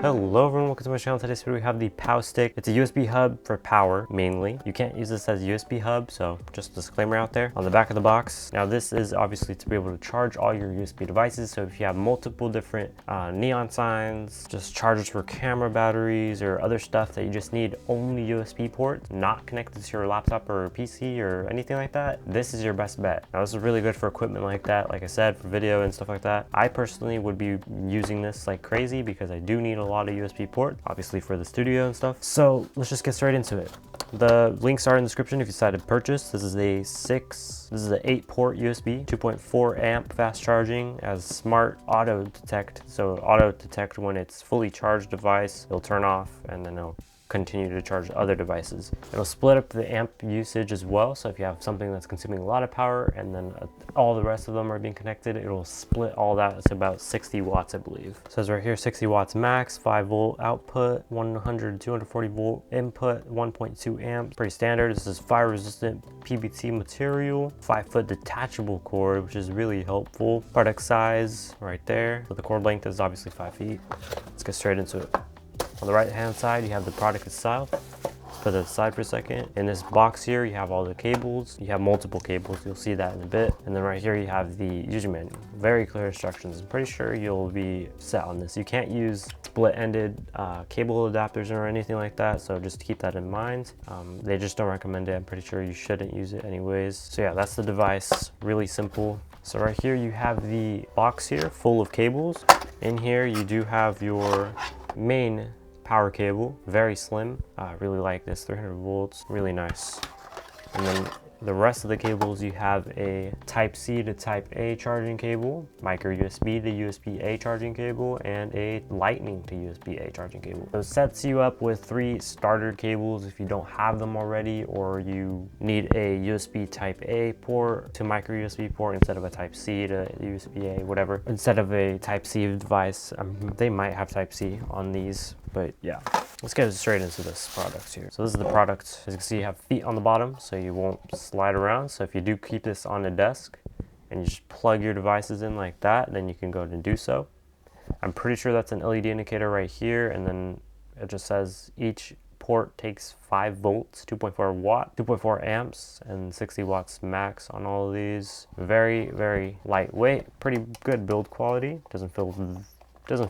Hello everyone, welcome to my channel. Today's video we have the Powstick. It's a USB hub for power mainly. You can't use this as a USB hub, so just a disclaimer out there. On the back of the box, now this is obviously to be able to charge all your USB devices. So if you have multiple different neon signs, just chargers for camera batteries or other stuff that you just need only USB ports, not connected to your laptop or PC or anything like that, this is your best bet. Now this is really good for equipment like that, like I said, for video and stuff like that. I personally would be using this like crazy because I do need a lot of USB ports, obviously for the studio and stuff. So let's just get straight into it. The links are in the description if you decide to purchase. This is an 8-port USB, 2.4 amp fast charging, as smart auto detect. So auto detect when it's fully charged device, it'll turn off and then it'll continue to charge other devices. It'll split up the amp usage as well. So if you have something that's consuming a lot of power and then all the rest of them are being connected, it'll split all that. It's about 60 watts, I believe. It says right here, 60 watts max, 5-volt output, 100 to 240 volt input, 1.2 amps. Pretty standard. This is fire resistant PBT material, 5-foot detachable cord, which is really helpful. Product size right there. So the cord length is obviously 5 feet. Let's get straight into it. On the right hand side, you have the product itself. Let's put it aside for a second. In this box here, you have all the cables. You have multiple cables, you'll see that in a bit. And then right here, you have the user manual. Very clear instructions. I'm pretty sure you'll be set on this. You can't use split-ended cable adapters or anything like that, so just keep that in mind. They just don't recommend it. I'm pretty sure you shouldn't use it anyways. So yeah, that's the device, really simple. So right here, you have the box here full of cables. In here, you do have your main power cable, very slim. I really like this, 300 volts, really nice. And then the rest of the cables, you have a type C to type A charging cable, micro USB to USB A charging cable, and a lightning to USB A charging cable. So it sets you up with 3 starter cables if you don't have them already, or you need a USB type A port to micro USB port instead of a type C to USB A, whatever. Instead of a type C device, they might have type C on these, but yeah. Let's get straight into this product here. So this is the product. As you can see, you have feet on the bottom, so you won't slide around. So if you do keep this on a desk and you just plug your devices in like that, then you can go and do so. I'm pretty sure that's an LED indicator right here, and then it just says each port takes 5 volts, 2.4 watt, 2.4 amps, and 60 watts max on all of these. Very, very lightweight, pretty good build quality. Doesn't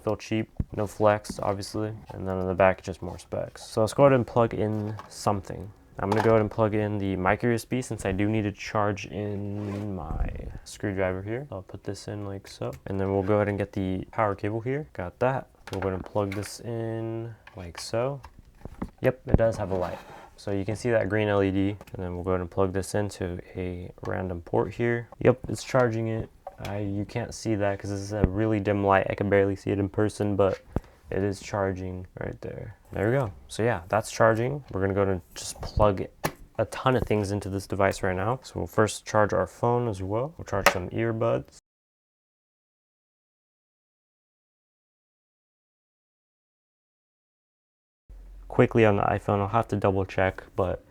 feel cheap. No flex, obviously. And then on the back, just more specs. So let's go ahead and plug in something. I'm gonna go ahead and plug in the micro USB since I do need to charge in my screwdriver here. I'll put this in like so. And then we'll go ahead and get the power cable here. Got that. We'll go ahead and plug this in like so. Yep, it does have a light. So you can see that green LED. And then we'll go ahead and plug this into a random port here. Yep, it's charging it. You can't see that because this is a really dim light. I can barely see it in person, but it is charging right there. There we go. So yeah, that's charging. We're gonna go to just plug a ton of things into this device right now. So we'll first charge our phone as well. We'll charge some earbuds. Quickly on the iPhone, I'll have to double check, but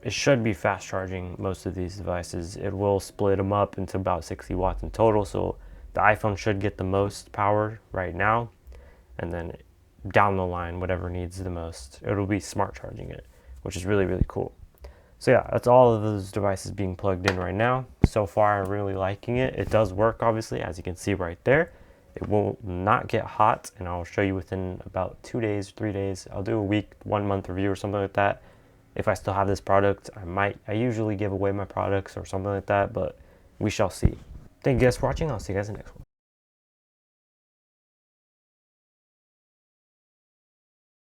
it should be fast charging most of these devices. It will split them up into about 60 watts in total, so the iPhone should get the most power right now, and then down the line, whatever needs the most, it'll be smart charging it, which is really, really cool. So yeah, that's all of those devices being plugged in right now. So far, I'm really liking it. It does work, obviously, as you can see right there. It will not get hot, and I'll show you within about 2 days, 3 days. I'll do a week, 1 month review or something like that. If I still have this product, I usually give away my products or something like that, but we shall see. Thank you guys for watching. I'll see you guys in the next one.